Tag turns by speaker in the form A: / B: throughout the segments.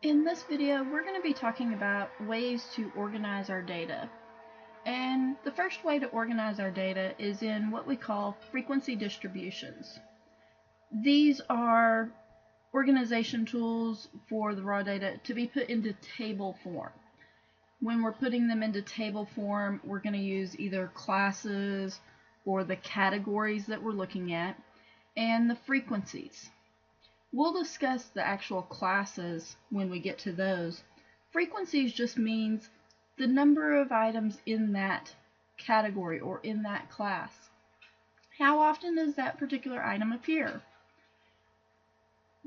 A: In this video, we're going to be talking about ways to organize our data. And the first way to organize our data is in what we call frequency distributions. These are organization tools for the raw data to be put into table form. When we're putting them into table form, we're going to use either classes or the categories that we're looking at and the frequencies. We'll discuss the actual classes when we get to those. Frequencies just means the number of items in that category or in that class. How often does that particular item appear?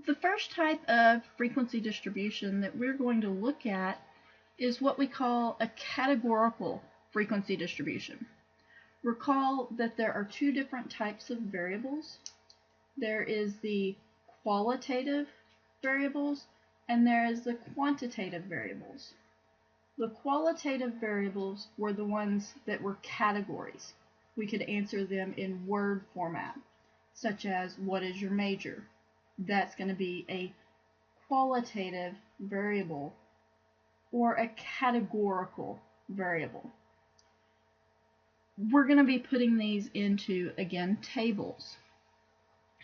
A: The first type of frequency distribution that we're going to look at is what we call a categorical frequency distribution. Recall that there are two different types of variables. There is the qualitative variables and there is the quantitative variables. The qualitative variables were the ones that were categories. We could answer them in word format, such as what is your major? That's going to be a qualitative variable or a categorical variable. We're going to be putting these into, again, tables.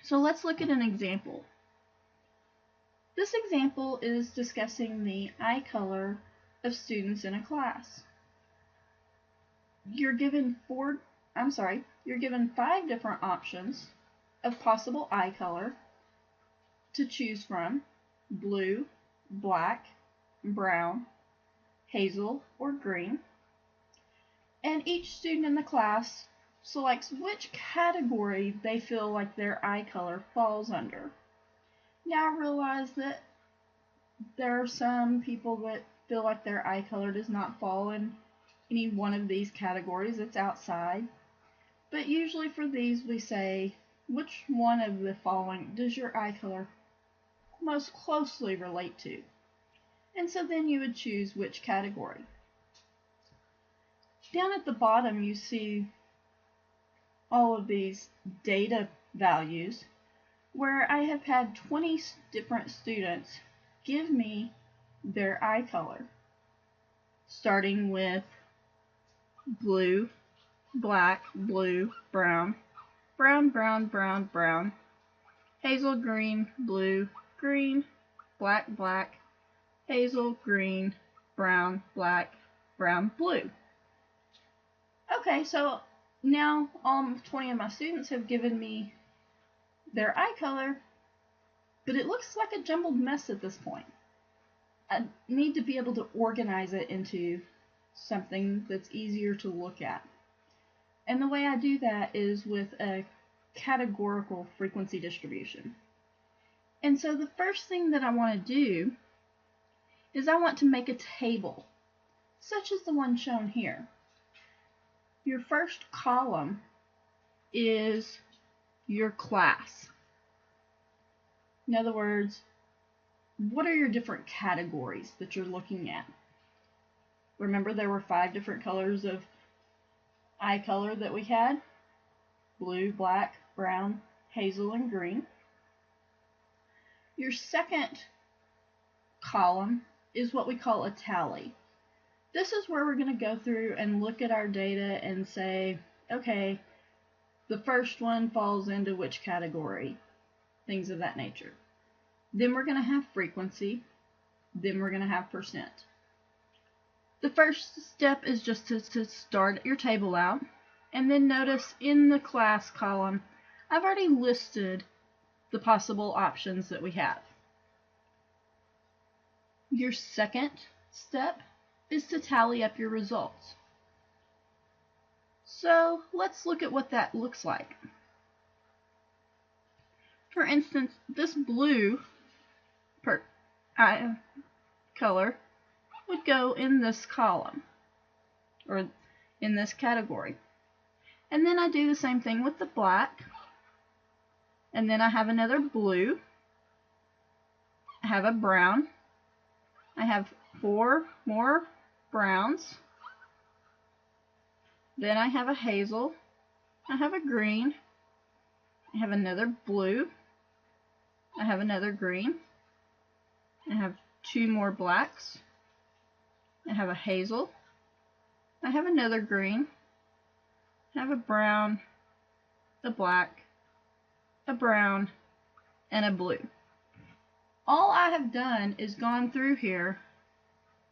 A: So let's look at an example. This example is discussing the eye color of students in a class. You're given 5 different options of possible eye color to choose from: blue, black, brown, hazel, or green. And each student in the class selects which category they feel like their eye color falls under. Now realize that there are some people that feel like their eye color does not fall in any one of these categories. It's outside. But usually for these we say, which one of the following does your eye color most closely relate to? And so then you would choose which category. Down at the bottom you see all of these data values where I have had 20 different students give me their eye color, starting with blue, black, blue, brown, brown, brown, brown, brown, hazel, green, blue, green, black, black, hazel, green, brown, black, brown, blue. Okay, so now all 20 of my students have given me their eye color, but it looks like a jumbled mess at this point. I need to be able to organize it into something that's easier to look at. And the way I do that is with a categorical frequency distribution. And so the first thing that I want to do is I want to make a table, such as the one shown here. Your first column is your class. In other words, what are your different categories that you're looking at? Remember there were 5 different colors of eye color that we had: blue, black, brown, hazel, and green. Your second column is what we call a tally. This is where we're going to go through and look at our data and say, okay, the first one falls into which category, things of that nature. Then we're going to have frequency, then we're going to have percent. The first step is just to start your table out, and then notice in the class column, I've already listed the possible options that we have. Your second step is to tally up your results. So let's look at what that looks like. For instance, this blue color would go in this column, or in this category. And then I do the same thing with the black, and then I have another blue, I have a brown, I have 4 more browns, then I have a hazel, I have a green, I have another blue, I have another green, I have 2 more blacks. I have a hazel. I have another green. I have a brown, a black, a brown, and a blue. All I have done is gone through here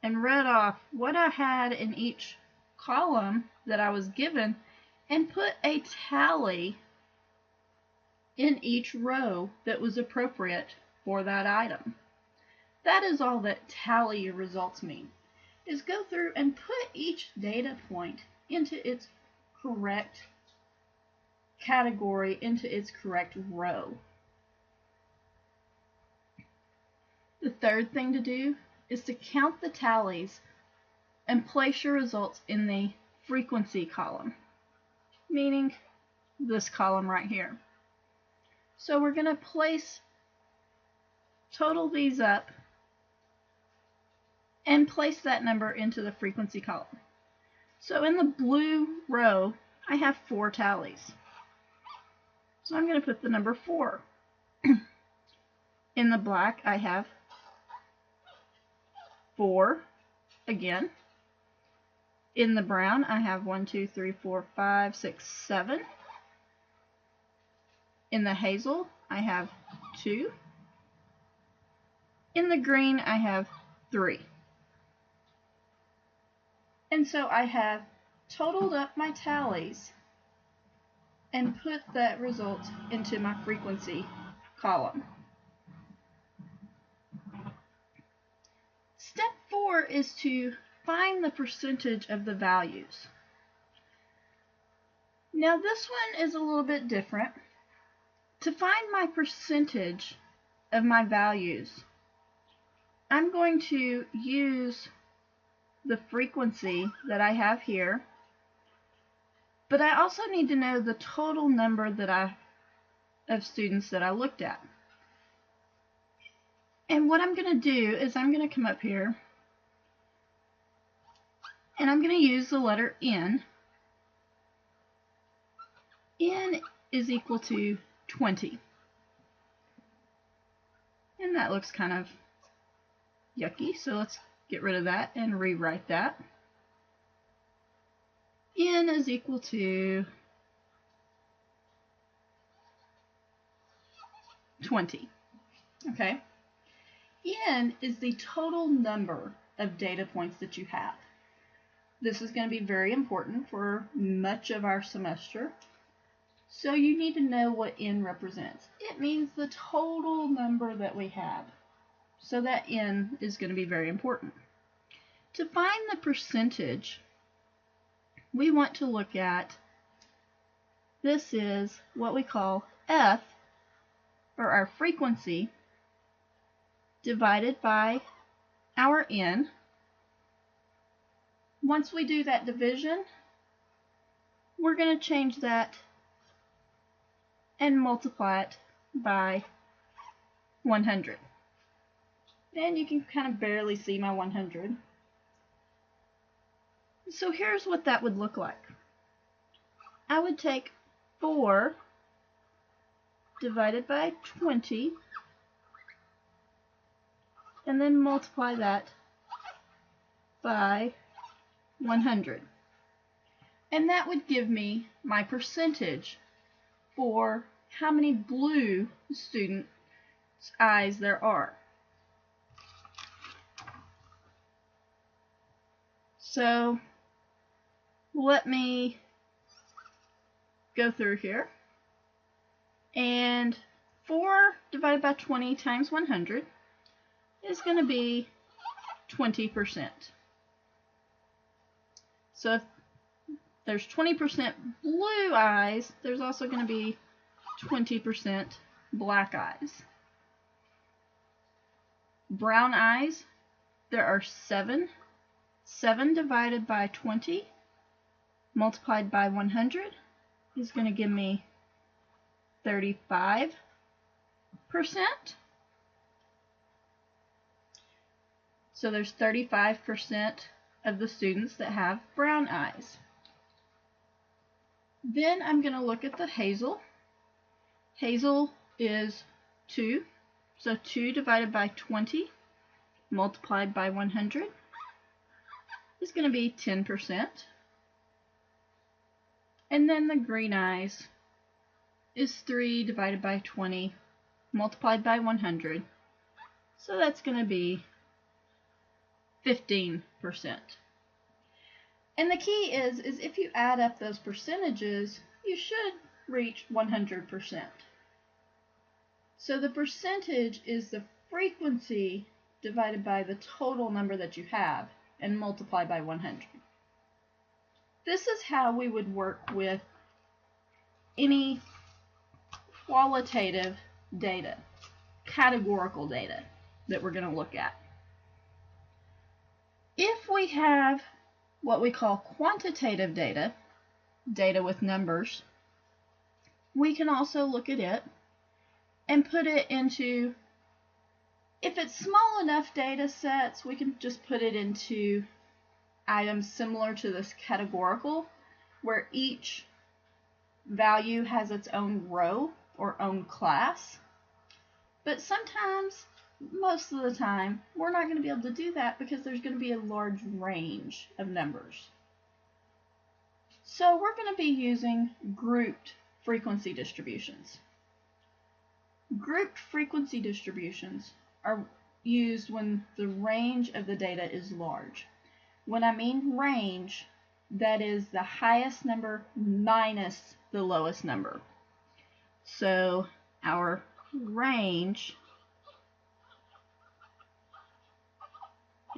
A: and read off what I had in each column that I was given and put a tally in each row that was appropriate for that item. That is all that tally your results mean, is go through and put each data point into its correct category, into its correct row. The third thing to do is to count the tallies and place your results in the frequency column, meaning this column right here. So we're going to total these up and place that number into the frequency column. So in the blue row, I have 4 tallies. So I'm going to put the number 4. In the black, I have 4 again. In the brown, I have 1, 2, 3, 4, 5, 6, 7. In the hazel, I have 2. In the green, I have 3. And so I have totaled up my tallies and put that result into my frequency column. Step 4 is to find the percentage of the values. Now this one is a little bit different. To find my percentage of my values, I'm going to use the frequency that I have here, but I also need to know the total number of students that I looked at. And what I'm going to do is I'm going to come up here and I'm going to use the letter N. N is equal to 20. And that looks kind of yucky, so let's get rid of that and rewrite that. N is equal to 20. Okay? N is the total number of data points that you have. This is going to be very important for much of our semester. So you need to know what N represents. It means the total number that we have. So that N is going to be very important. To find the percentage, we want to look at, this is what we call F, or our frequency, divided by our N. Once we do that division, we're going to change that and multiply it by 100. And you can kind of barely see my 100. So here's what that would look like. I would take 4 divided by 20 and then multiply that by 100. And that would give me my percentage for how many blue students' eyes there are. So let me go through here. And 4 divided by 20 times 100 is going to be 20%. So if there's 20% blue eyes, there's also going to be 20% black eyes. Brown eyes, there are 7. 7 divided by 20 multiplied by 100 is going to give me 35%. So there's 35% of the students that have brown eyes. Then I'm going to look at the hazel. Hazel is 2. So 2 divided by 20 multiplied by 100 is going to be 10%. And then the green eyes is 3 divided by 20 multiplied by 100. So that's going to be 15%. And the key is if you add up those percentages, you should reach 100%. So the percentage is the frequency divided by the total number that you have and multiply by 100. This is how we would work with any qualitative data, categorical data that we're going to look at. If we have what we call quantitative data, data with numbers, we can also look at it and put it into, if it's small enough data sets, we can just put it into items similar to this categorical, where each value has its own row or own class. But sometimes, most of the time, we're not going to be able to do that because there's going to be a large range of numbers. So we're going to be using grouped frequency distributions. Grouped frequency distributions are used when the range of the data is large. When I mean range, that is the highest number minus the lowest number. So our range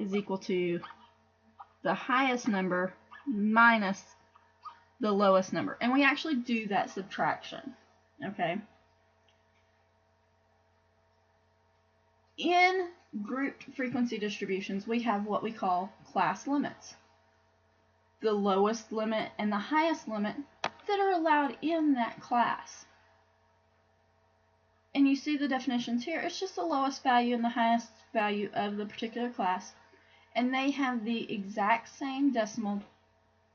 A: is equal to the highest number minus the lowest number. And we actually do that subtraction. Okay? In grouped frequency distributions, we have what we call class limits. The lowest limit and the highest limit that are allowed in that class. And you see the definitions here. It's just the lowest value and the highest value of the particular class. And they have the exact same decimal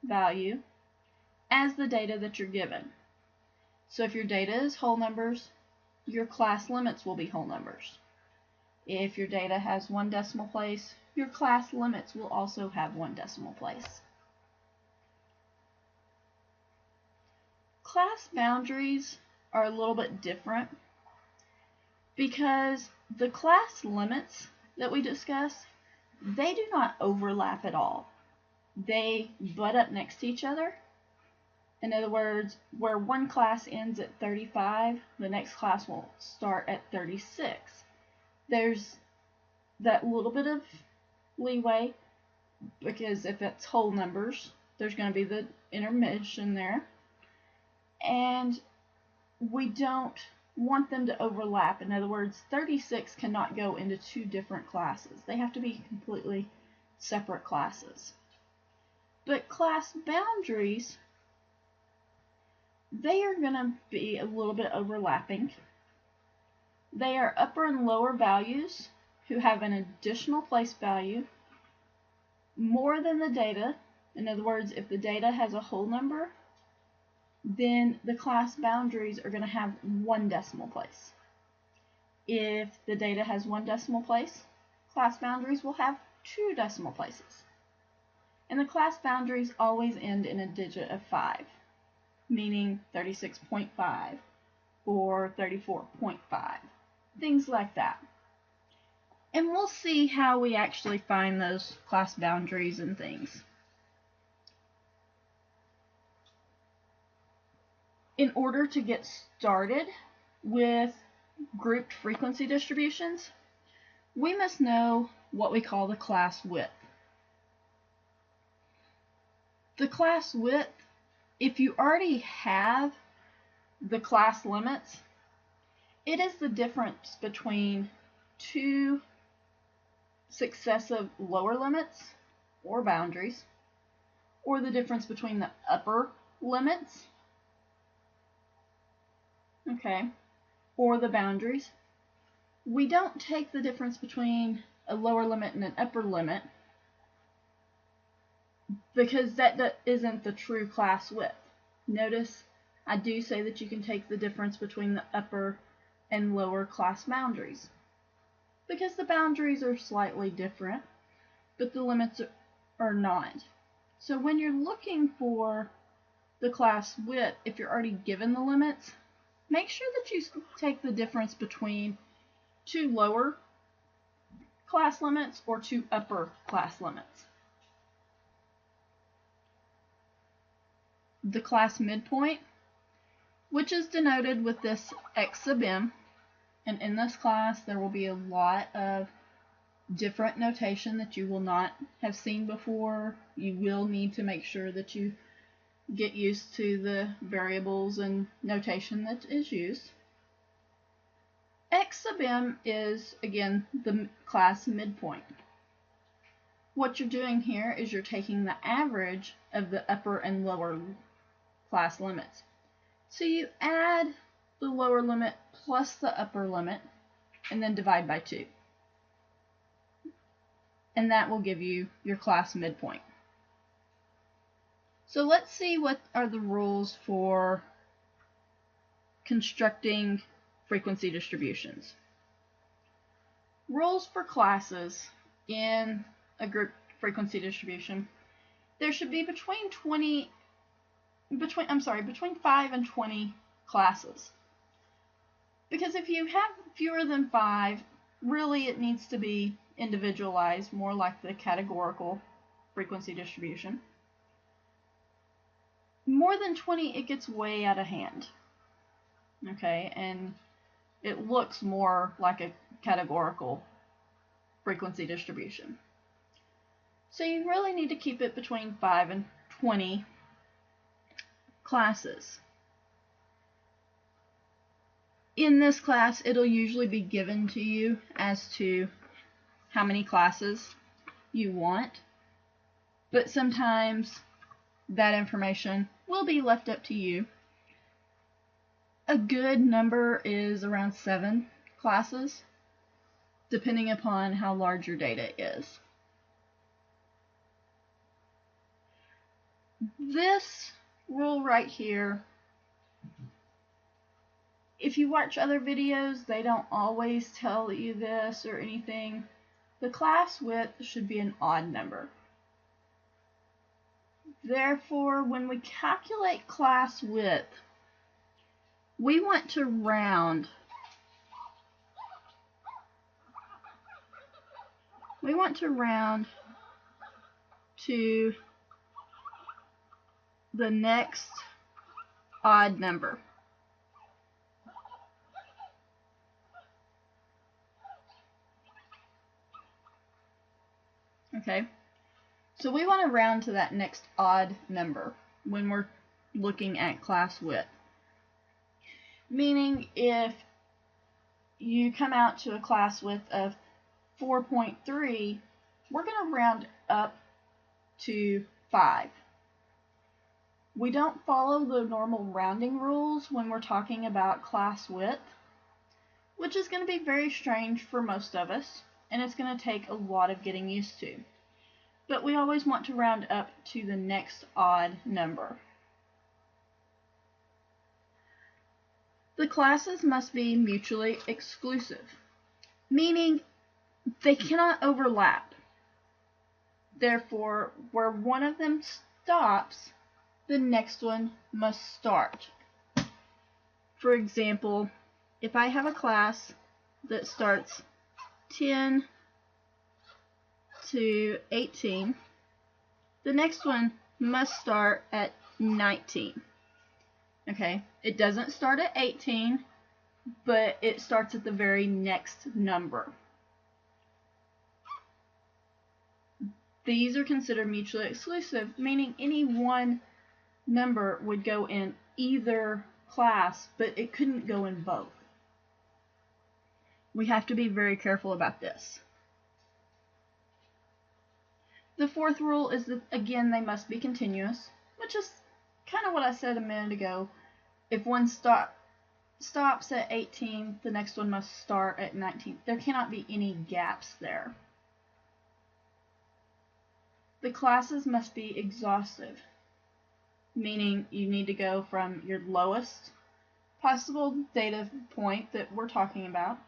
A: value as the data that you're given. So if your data is whole numbers, your class limits will be whole numbers. If your data has one decimal place, your class limits will also have one decimal place. Class boundaries are a little bit different because the class limits that we discuss, they do not overlap at all. They butt up next to each other. In other words, where one class ends at 35, the next class will start at 36. There's that little bit of leeway because if it's whole numbers, there's going to be the intermission there. And we don't want them to overlap. In other words, 36 cannot go into two different classes. They have to be completely separate classes. But class boundaries, they are going to be a little bit overlapping. They are upper and lower values who have an additional place value more than the data. In other words, if the data has a whole number, then the class boundaries are going to have one decimal place. If the data has one decimal place, class boundaries will have two decimal places. And the class boundaries always end in a digit of 5, meaning 36.5 or 34.5, things like that. And we'll see how we actually find those class boundaries and things. In order to get started with grouped frequency distributions, we must know what we call the class width. The class width, if you already have the class limits, it is the difference between two successive lower limits or boundaries, or the difference between the upper limits, okay, or the boundaries. We don't take the difference between a lower limit and an upper limit because that isn't the true class width. Notice I do say that you can take the difference between the upper and lower class boundaries. because the boundaries are slightly different, but the limits are not. So when you're looking for the class width, if you're already given the limits, make sure that you take the difference between two lower class limits or two upper class limits. The class midpoint, which is denoted with this X sub m, and in this class there will be a lot of different notation that you will not have seen before. You will need to make sure that you get used to the variables and notation that is used. X sub m is, again, the class midpoint. What you're doing here is you're taking the average of the upper and lower class limits. So you add the lower limit plus the upper limit and then divide by 2. And that will give you your class midpoint. So let's see what are the rules for constructing frequency distributions. Rules for classes in a group frequency distribution. There should be between 5 and 20 classes. Because if you have fewer than 5, really it needs to be individualized, more like the categorical frequency distribution. More than 20, it gets way out of hand. Okay, and it looks more like a categorical frequency distribution. So you really need to keep it between 5 and 20 classes. In this class, it'll usually be given to you as to how many classes you want, but sometimes that information will be left up to you. A good number is around 7 classes, depending upon how large your data is. This rule right here, if you watch other videos, they don't always tell you this or anything. The class width should be an odd number. Therefore, when we calculate class width, we want to round. We want to round to the next odd number. Okay, so we want to round to that next odd number when we're looking at class width. Meaning if you come out to a class width of 4.3, we're going to round up to 5. We don't follow the normal rounding rules when we're talking about class width, which is going to be very strange for most of us, and it's going to take a lot of getting used to. But we always want to round up to the next odd number. The classes must be mutually exclusive, meaning they cannot overlap. Therefore, where one of them stops, the next one must start. For example, if I have a class that starts 10 to 18, the next one must start at 19. Okay, it doesn't start at 18, but it starts at the very next number. These are considered mutually exclusive, meaning any one number would go in either class, but it couldn't go in both. We have to be very careful about this. The fourth rule is that, again, they must be continuous, which is kind of what I said a minute ago. If one stops at 18, the next one must start at 19. There cannot be any gaps there. The classes must be exhaustive, meaning you need to go from your lowest possible data point that we're talking about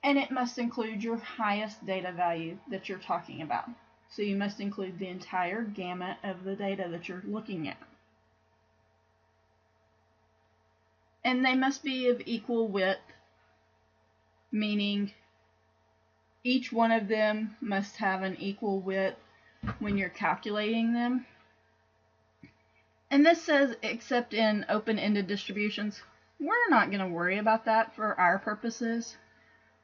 A: and it must include your highest data value that you're talking about. So you must include the entire gamut of the data that you're looking at. And they must be of equal width, meaning each one of them must have an equal width when you're calculating them. And this says except in open-ended distributions. We're not going to worry about that for our purposes.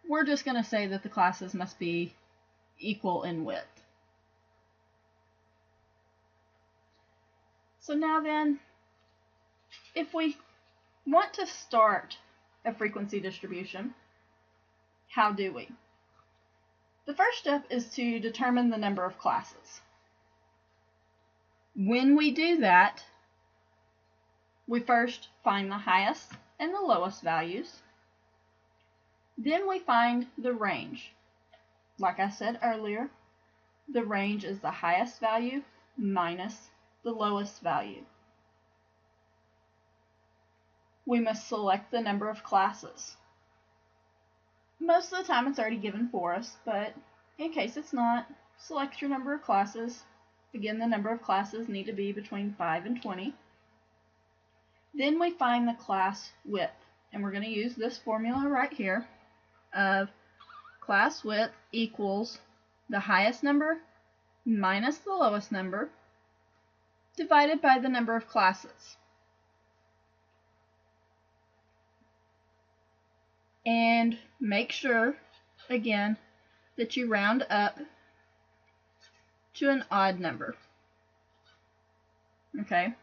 A: We're just going to say that the classes must be equal in width. So now then, if we want to start a frequency distribution, how do we? The first step is to determine the number of classes. When we do that, we first find the highest and the lowest values. Then we find the range. Like I said earlier, the range is the highest value minus the lowest value. We must select the number of classes. Most of the time it's already given for us, but in case it's not, select your number of classes. Again, the number of classes need to be between 5 and 20. Then we find the class width, and we're going to use this formula right here of class width equals the highest number minus the lowest number divided by the number of classes. And make sure, again, that you round up to an odd number. Okay?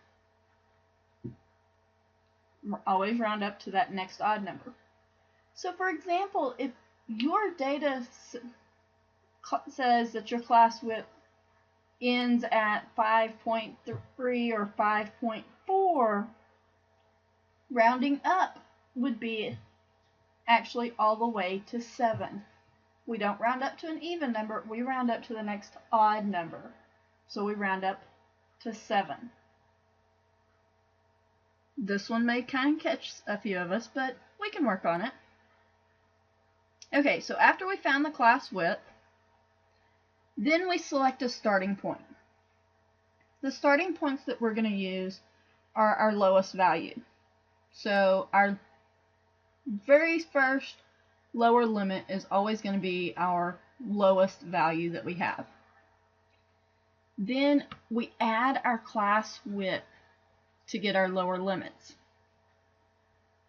A: Always round up to that next odd number. So for example, if your data says that your class width ends at 5.3 or 5.4, rounding up would be actually all the way to 7. We don't round up to an even number, we round up to the next odd number. So we round up to 7. This one may kind of catch a few of us, but we can work on it. Okay, so after we found the class width, then we select a starting point. The starting points that we're going to use are our lowest value. So our very first lower limit is always going to be our lowest value that we have. Then we add our class width to get our lower limits.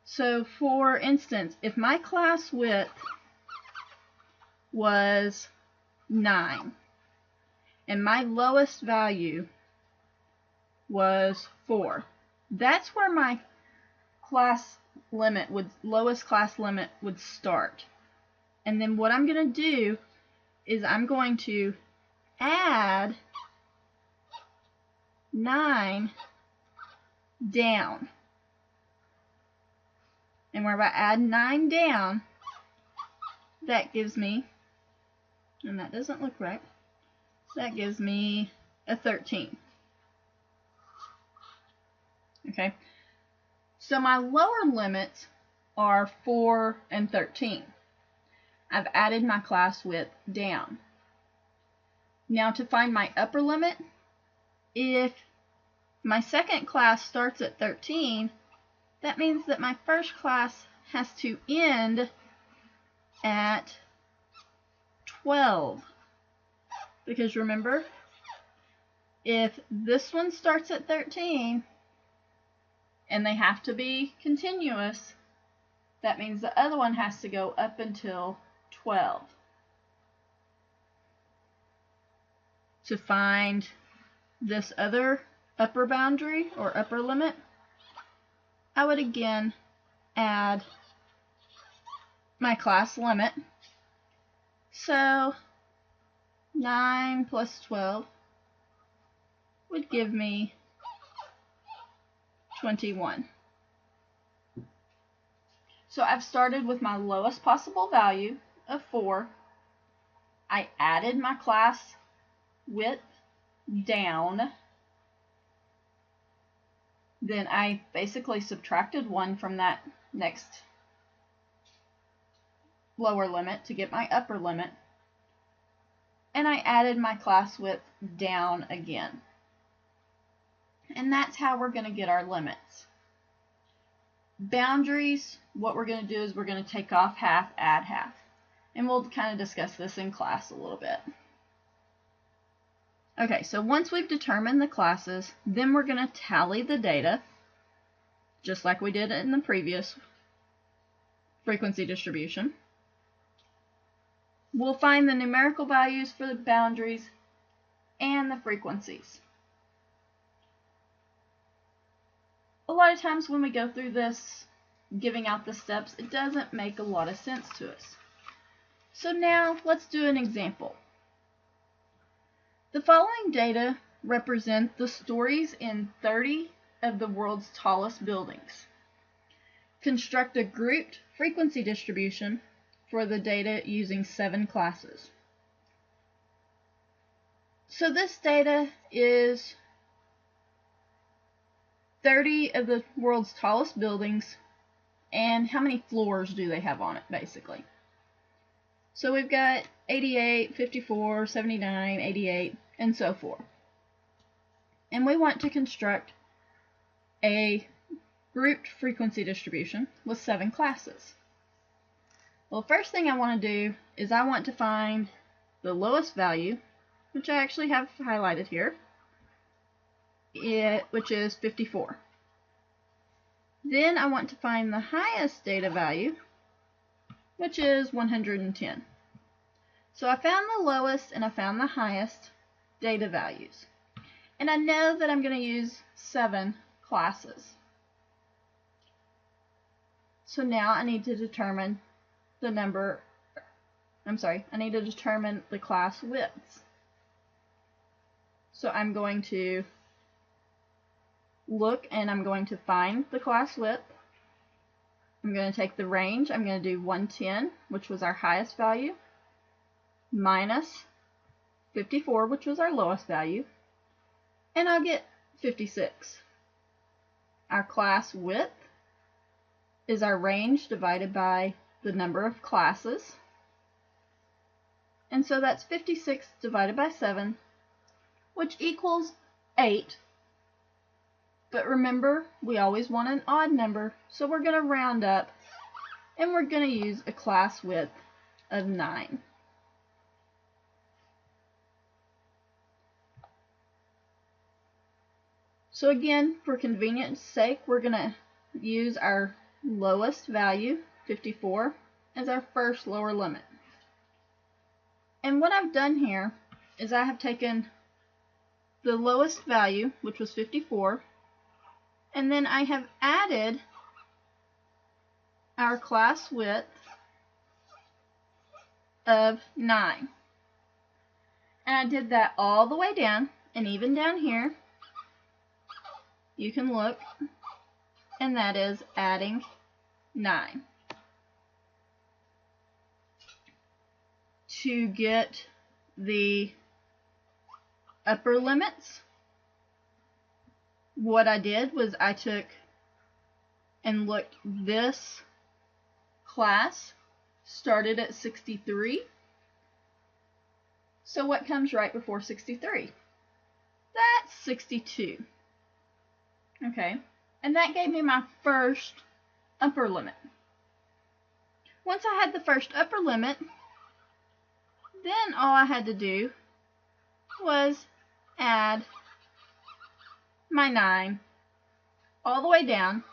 A: So for instance, if my class width was 9 and my lowest value was 4, that's where my class limit would, lowest class limit would start. And then what I'm going to do is I'm going to add 9 down. And whenever I add 9 down, that gives me, and that doesn't look right, that gives me a 13. Okay, so my lower limits are 4 and 13. I've added my class width down. Now to find my upper limit, if my second class starts at 13, that means that my first class has to end at 12. Because remember, if this one starts at 13 and they have to be continuous, that means the other one has to go up until 12. To find this other upper boundary or upper limit, I would again add my class limit. So 9 plus 12 would give me 21. So I've started with my lowest possible value of 4. I added my class width down. Then I basically subtracted 1 from that next lower limit to get my upper limit, and I added my class width down again. And that's how we're going to get our limits. Boundaries, what we're going to do is we're going to take off half, add half. And we'll kind of discuss this in class a little bit. Okay, so once we've determined the classes, then we're going to tally the data, just like we did in the previous frequency distribution. We'll find the numerical values for the boundaries and the frequencies. A lot of times when we go through this, giving out the steps, it doesn't make a lot of sense to us. So now let's do an example. The following data represent the stories in 30 of the world's tallest buildings. Construct a grouped frequency distribution for the data using 7 classes. So this data is 30 of the world's tallest buildings, and how many floors do they have on it, basically. So we've got 88, 54, 79, 88, and so forth. And we want to construct a grouped frequency distribution with 7 classes. Well, first thing I want to do is I want to find the lowest value, which I actually have highlighted here, which is 54. Then I want to find the highest data value, which is 110. So I found the lowest and I found the highest data values. And I know that I'm going to use 7 classes. So now I need to determine the I need to determine the class widths. So I'm going to look and I'm going to find the class width. I'm going to take the range. I'm going to do 110, which was our highest value, minus 54, which was our lowest value, and I'll get 56. Our class width is our range divided by the number of classes, and so that's 56 divided by 7, which equals 8. But remember, we always want an odd number, so we're going to round up, and we're going to use a class width of 9. So again, for convenience sake, we're going to use our lowest value, 54, as our first lower limit. And what I've done here is I have taken the lowest value, which was 54, and then I have added our class width of 9. And I did that all the way down, and even down here, you can look, and that is adding 9. To get the upper limits, what I did was I took and looked, this class started at 63. So what comes right before 63? That's 62. Okay, and that gave me my first upper limit. Once I had the first upper limit, then all I had to do was add my 9 all the way down,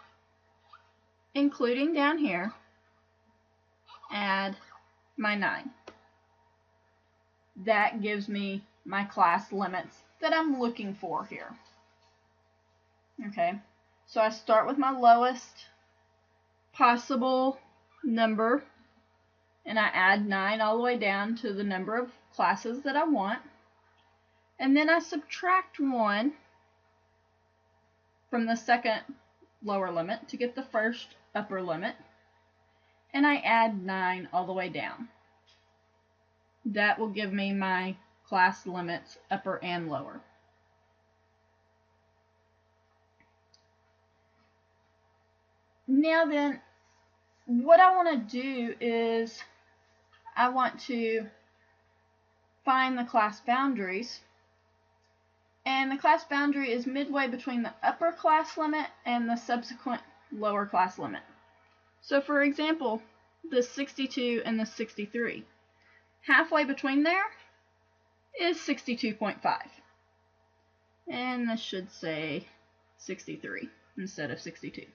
A: including down here, add my 9. That gives me my class limits that I'm looking for here. Okay, so I start with my lowest possible number, and I add 9 all the way down to the number of classes that I want, and then I subtract 1 from the second lower limit to get the first upper limit, and I add 9 all the way down. That will give me my class limits, upper and lower. Now then, what I want to do is I want to find the class boundaries. And the class boundary is midway between the upper class limit and the subsequent lower class limit. So for example, the 62 and the 63. Halfway between there is 62.5. And this should say 63 instead of 62.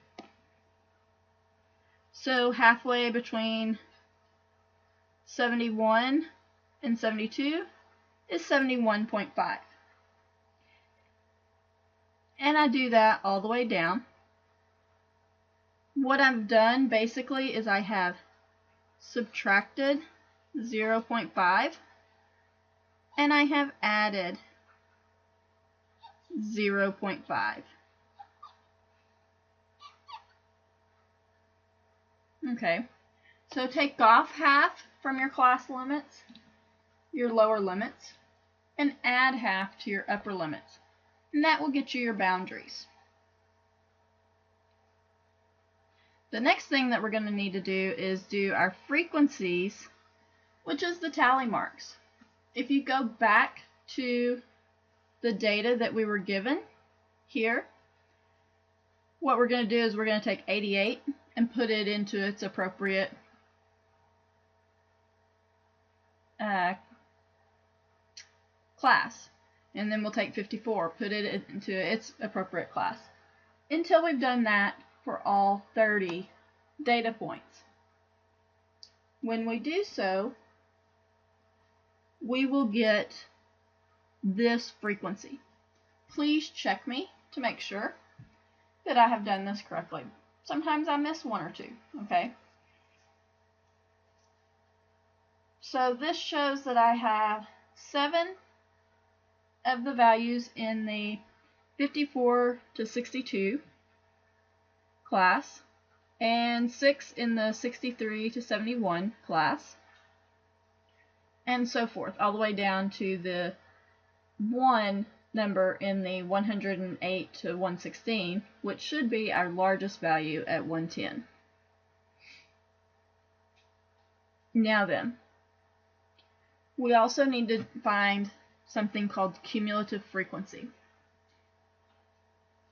A: So halfway between 71 and 72 is 71.5. And I do that all the way down. What I've done basically is I have subtracted 0.5 and I have added 0.5. Okay, so take off half from your class limits, your lower limits, and add half to your upper limits. And that will get you your boundaries. The next thing that we're going to need to do is do our frequencies, which is the tally marks. If you go back to the data that we were given here, what we're going to do is we're going to take 88 and put it into its appropriate class. And then we'll take 54, put it into its appropriate class, until we've done that for all 30 data points. When we do so, we will get this frequency. Please check me to make sure that I have done this correctly. Sometimes I miss one or two, okay? So this shows that I have 7 of the values in the 54 to 62 class and 6 in the 63 to 71 class, and so forth, all the way down to the 1 number in the 108 to 116, which should be our largest value at 110. Now then, we also need to find something called cumulative frequency.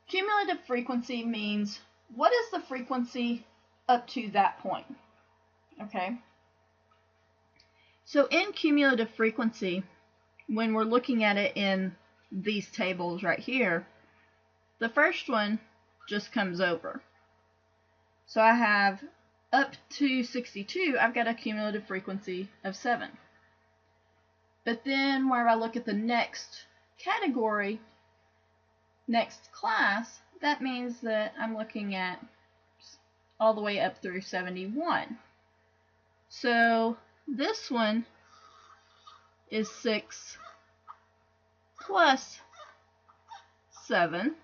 A: Cumulative frequency means what is the frequency up to that point, okay? So in cumulative frequency, when we're looking at it in these tables right here, the first one just comes over. So I have up to 62, I've got a cumulative frequency of 7. But then where I look at the next category, next class, that means that I'm looking at all the way up through 71. So this one is 6 plus 7,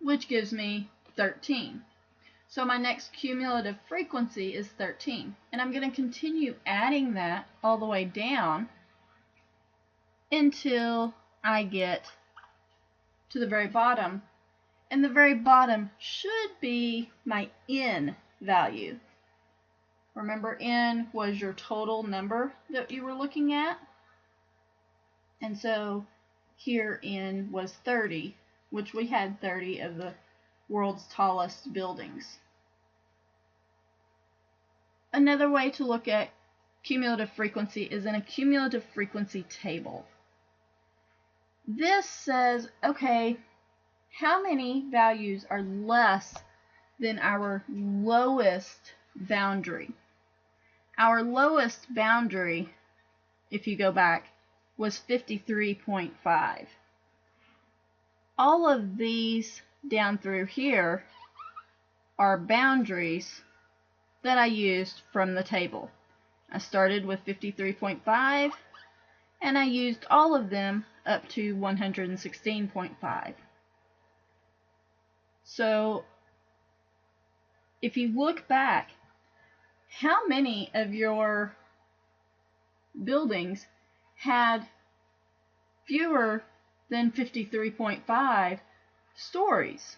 A: which gives me 13. So my next cumulative frequency is 13. And I'm going to continue adding that all the way down until I get to the very bottom. And the very bottom should be my N value. Remember, N was your total number that you were looking at. And so here N was 30, which we had 30 of the world's tallest buildings. Another way to look at cumulative frequency is in a cumulative frequency table. This says, okay, how many values are less than our lowest boundary? Our lowest boundary, if you go back, was 53.5. All of these down through here are boundaries that I used from the table. I started with 53.5 and I used all of them up to 116.5. So if you look back, how many of your buildings had fewer than 53.5 stories?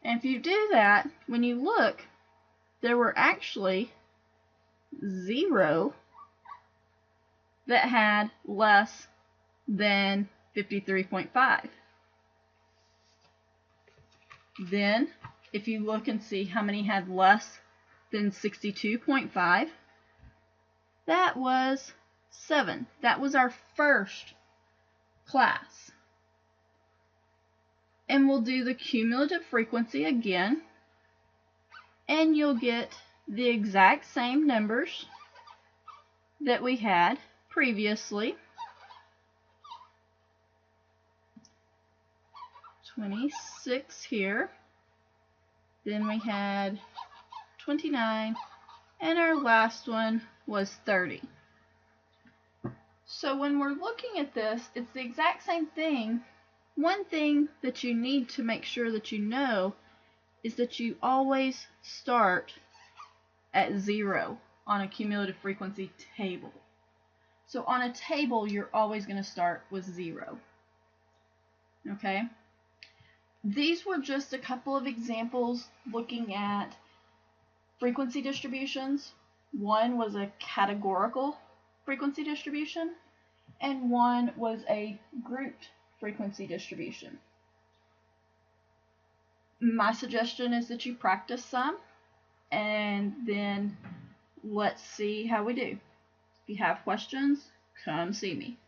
A: And if you do that, when you look, there were actually 0 that had less than 53.5. Then, if you look and see how many had less than 62.5, that was 7. That was our first class. And we'll do the cumulative frequency again, and you'll get the exact same numbers that we had previously. 26 here, then we had 29, and our last one was 30. So when we're looking at this, it's the exact same thing. One thing that you need to make sure that you know is that you always start at 0 on a cumulative frequency table. So on a table, you're always going to start with 0. Okay? These were just a couple of examples looking at frequency distributions. One was a categorical frequency distribution, and one was a grouped frequency distribution. My suggestion is that you practice some, and then let's see how we do. If you have questions, come see me.